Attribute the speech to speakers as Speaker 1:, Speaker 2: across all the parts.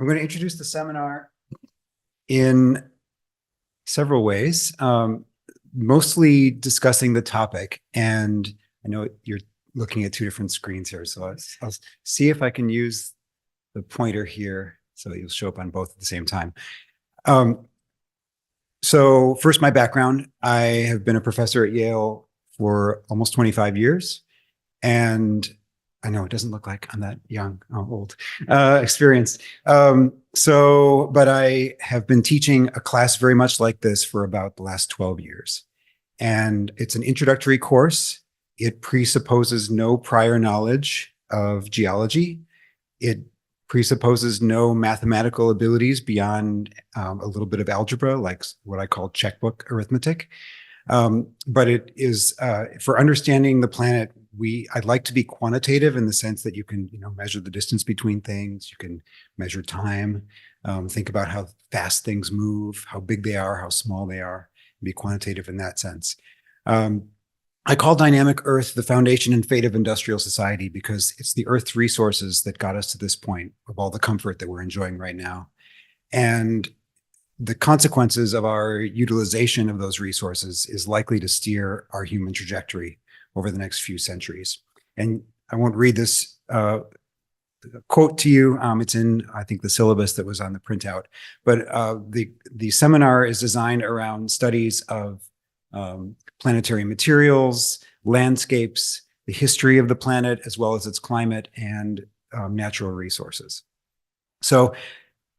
Speaker 1: I'm going to introduce the seminar in several ways, mostly discussing the topic. And I know you're looking at two different screens here, so I'll see if I can use the pointer here so that you'll show up on both at the same time. So first, my background. I have been a professor at Yale for almost 25 years. And I know it doesn't look like I'm that young, old, experienced. But I have been teaching a class very much like this for about the last 12 years. And it's an introductory course. It presupposes no prior knowledge of geology. It presupposes no mathematical abilities beyond a little bit of algebra, like what I call checkbook arithmetic. But it is for understanding the planet. I'd like to be quantitative in the sense that you can, measure the distance between things. You can measure time, think about how fast things move, how big they are, how small they are, and be quantitative in that sense. I call dynamic Earth the foundation and fate of industrial society because it's the Earth's resources that got us to this point of all the comfort that we're enjoying right now. And the consequences of our utilization of those resources is likely to steer our human trajectory over the next few centuries. And I won't read this quote to you. It's in, I think, the syllabus that was on the printout. But the seminar is designed around studies of planetary materials, landscapes, the history of the planet, as well as its climate and natural resources. So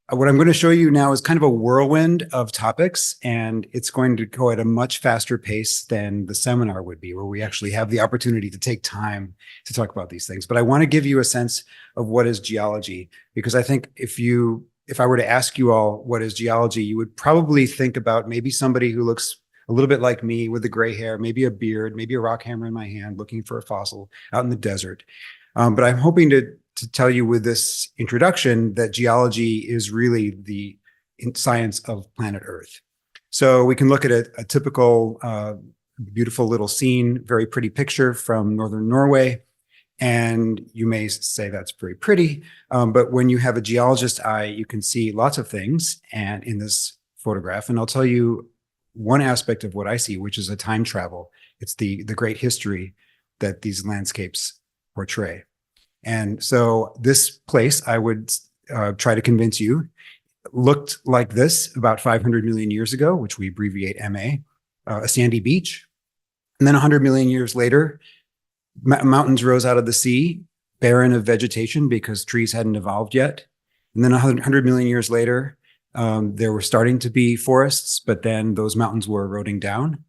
Speaker 1: what I'm going to show you now is kind of a whirlwind of topics, and it's going to go at a much faster pace than the seminar would be, where we actually have the opportunity to take time to talk about these things. But I want to give you a sense of what is geology, because I think if I were to ask you all what is geology, you would probably think about maybe somebody who looks a little bit like me with the gray hair, maybe a beard, maybe a rock hammer in my hand, looking for a fossil out in the desert. But I'm hoping to tell you with this introduction that geology is really the science of planet Earth. So we can look at a typical beautiful little scene, very pretty picture from northern Norway. And you may say that's very pretty, but when you have a geologist's eye, you can see lots of things and in this photograph. And I'll tell you one aspect of what I see, which is a time travel. It's the great history that these landscapes portray. And so this place, I would try to convince you, looked like this about 500 million years ago, which we abbreviate MA, a sandy beach. And then 100 million years later, mountains rose out of the sea, barren of vegetation because trees hadn't evolved yet. And then 100 million years later, there were starting to be forests, but then those mountains were eroding down.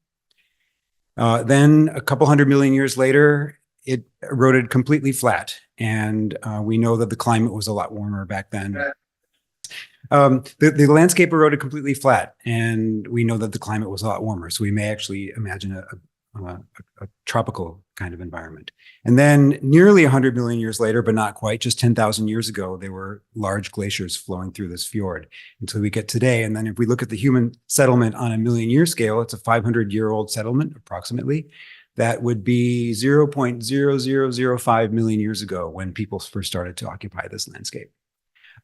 Speaker 1: Then a couple 100 million years later, it eroded completely flat. And we know that the climate was a lot warmer back then. The landscape eroded completely flat, and we know that the climate was a lot warmer. So we may actually imagine a tropical kind of environment. And then nearly 100 million years later, but not quite, just 10,000 years ago, there were large glaciers flowing through this fjord until we get today. And then if we look at the human settlement on a million-year scale, it's a 500-year-old settlement, approximately. That would be 0.0005 million years ago when people first started to occupy this landscape.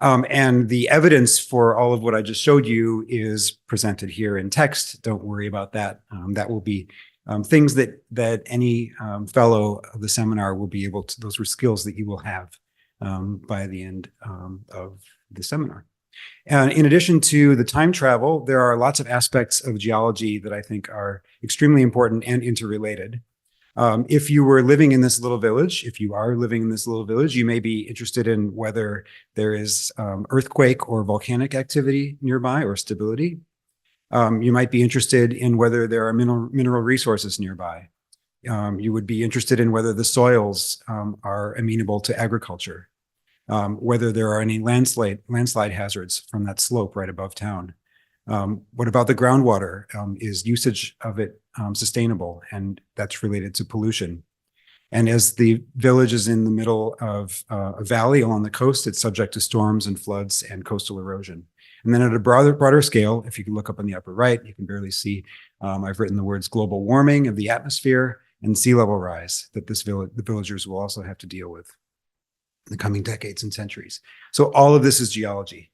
Speaker 1: And the evidence for all of what I just showed you is presented here in text. Don't worry about that. That will be things that any fellow of the seminar will be able to, those are skills that you will have by the end of the seminar. And in addition to the time travel, there are lots of aspects of geology that I think are extremely important and interrelated. If you were living in this little village, if you are living in this little village, you may be interested in whether there is earthquake or volcanic activity nearby or stability. You might be interested in whether there are mineral resources nearby. You would be interested in whether the soils are amenable to agriculture. Whether there are any landslide hazards from that slope right above town. What about the groundwater? Is usage of it sustainable? And that's related to pollution. And as the village is in the middle of a valley along the coast, it's subject to storms and floods and coastal erosion. And then at a broader scale, if you can look up on the upper right, you can barely see, I've written the words global warming of the atmosphere and sea level rise that the villagers will also have to deal with in the coming decades and centuries. So all of this is geology.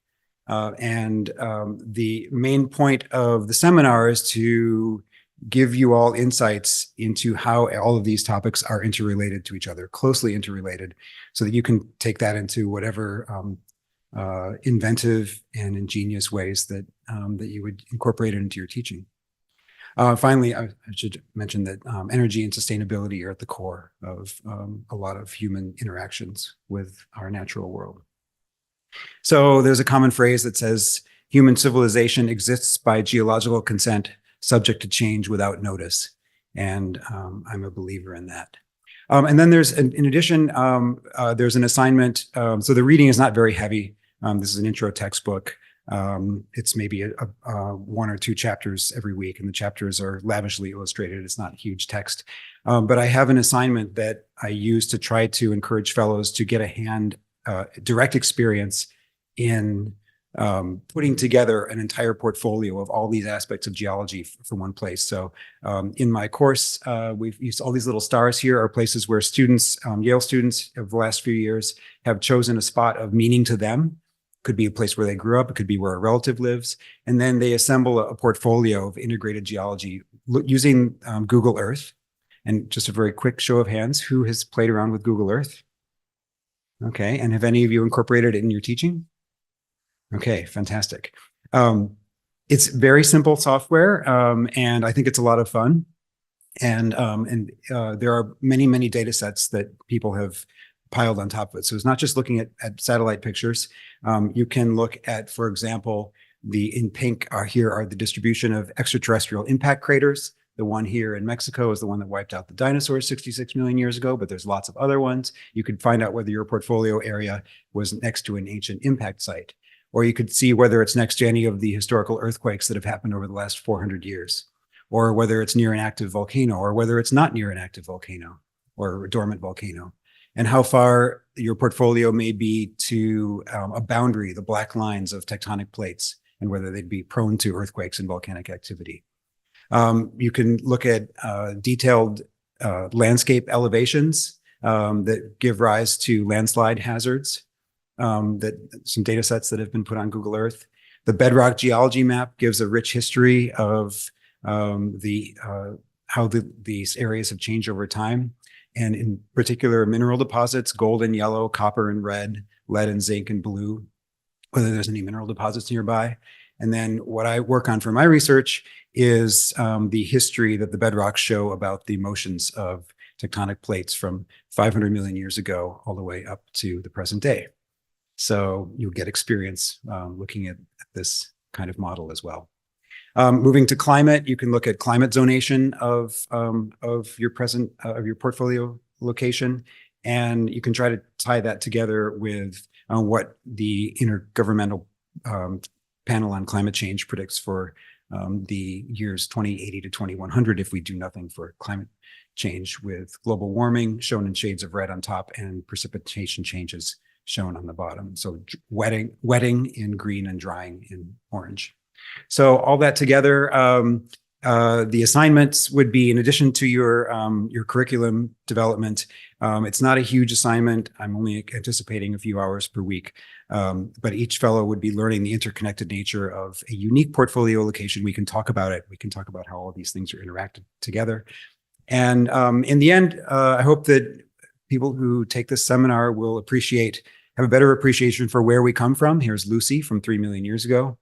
Speaker 1: The main point of the seminar is to give you all insights into how all of these topics are interrelated to each other, closely interrelated, so that you can take that into whatever inventive and ingenious ways that you would incorporate it into your teaching. Finally, I should mention that energy and sustainability are at the core of a lot of human interactions with our natural world. So there's a common phrase that says, human civilization exists by geological consent, subject to change without notice. And I'm a believer in that. And then there's, in addition, there's an assignment. So the reading is not very heavy. This is an intro textbook. It's maybe one or two chapters every week, and the chapters are lavishly illustrated. It's not huge text. But I have an assignment that I use to try to encourage fellows to get a direct experience in putting together an entire portfolio of all these aspects of geology for one place. So in my course, we've used all these little stars here are places where students, Yale students of the last few years, have chosen a spot of meaning to them. Could be a place where they grew up. It could be where a relative lives. And then they assemble a portfolio of integrated geology using Google Earth. And just a very quick show of hands, who has played around with Google Earth? Okay, and have any of you incorporated it in your teaching? Okay, fantastic. It's very simple software, and I think it's a lot of fun. And there are many, many data sets that people have piled on top of it. So it's not just looking at satellite pictures. You can look at, for example, in pink here are the distribution of extraterrestrial impact craters. The one here in Mexico is the one that wiped out the dinosaurs 66 million years ago, but there's lots of other ones. You could find out whether your portfolio area was next to an ancient impact site, or you could see whether it's next to any of the historical earthquakes that have happened over the last 400 years, or whether it's near an active volcano, or whether it's not near an active volcano or a dormant volcano, and how far your portfolio may be to a boundary, the black lines of tectonic plates, and whether they'd be prone to earthquakes and volcanic activity. You can look at detailed landscape elevations that give rise to landslide hazards, that some data sets that have been put on Google Earth. The bedrock geology map gives a rich history of how these areas have changed over time. And in particular, mineral deposits, gold and yellow, copper and red, lead and zinc and blue, whether there's any mineral deposits nearby. And then what I work on for my research is the history that the bedrocks show about the motions of tectonic plates from 500 million years ago all the way up to the present day. So you'll get experience looking at this kind of model as well. Moving to climate, you can look at climate zonation of your portfolio location, and you can try to tie that together with what the Intergovernmental Panel on Climate Change predicts for the years 2080 to 2100 if we do nothing for climate change, with global warming shown in shades of red on top and precipitation changes shown on the bottom. So wetting in green and drying in orange. So all that together, the assignments would be, in addition to your curriculum development. It's not a huge assignment. I'm only anticipating a few hours per week, but each fellow would be learning the interconnected nature of a unique portfolio location. We can talk about it. We can talk about how all these things are interacted together. And in the end, I hope that people who take this seminar will have a better appreciation for where we come from. Here's Lucy from 3 million years ago.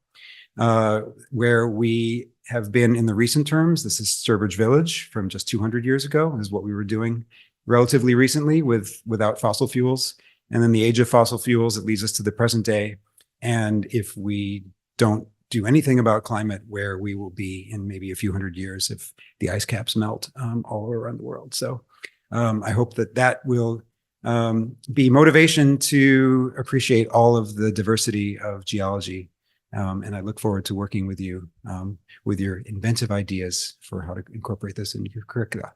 Speaker 1: Where we have been in the recent terms. This is Sturbridge Village from just 200 years ago. This is what we were doing relatively recently without fossil fuels. And then the age of fossil fuels, it leads us to the present day. And if we don't do anything about climate, where we will be in maybe a few hundred years if the ice caps melt all around the world. So I hope that will be motivation to appreciate all of the diversity of geology. And I look forward to working with you with your inventive ideas for how to incorporate this into your curricula.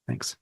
Speaker 1: Thanks.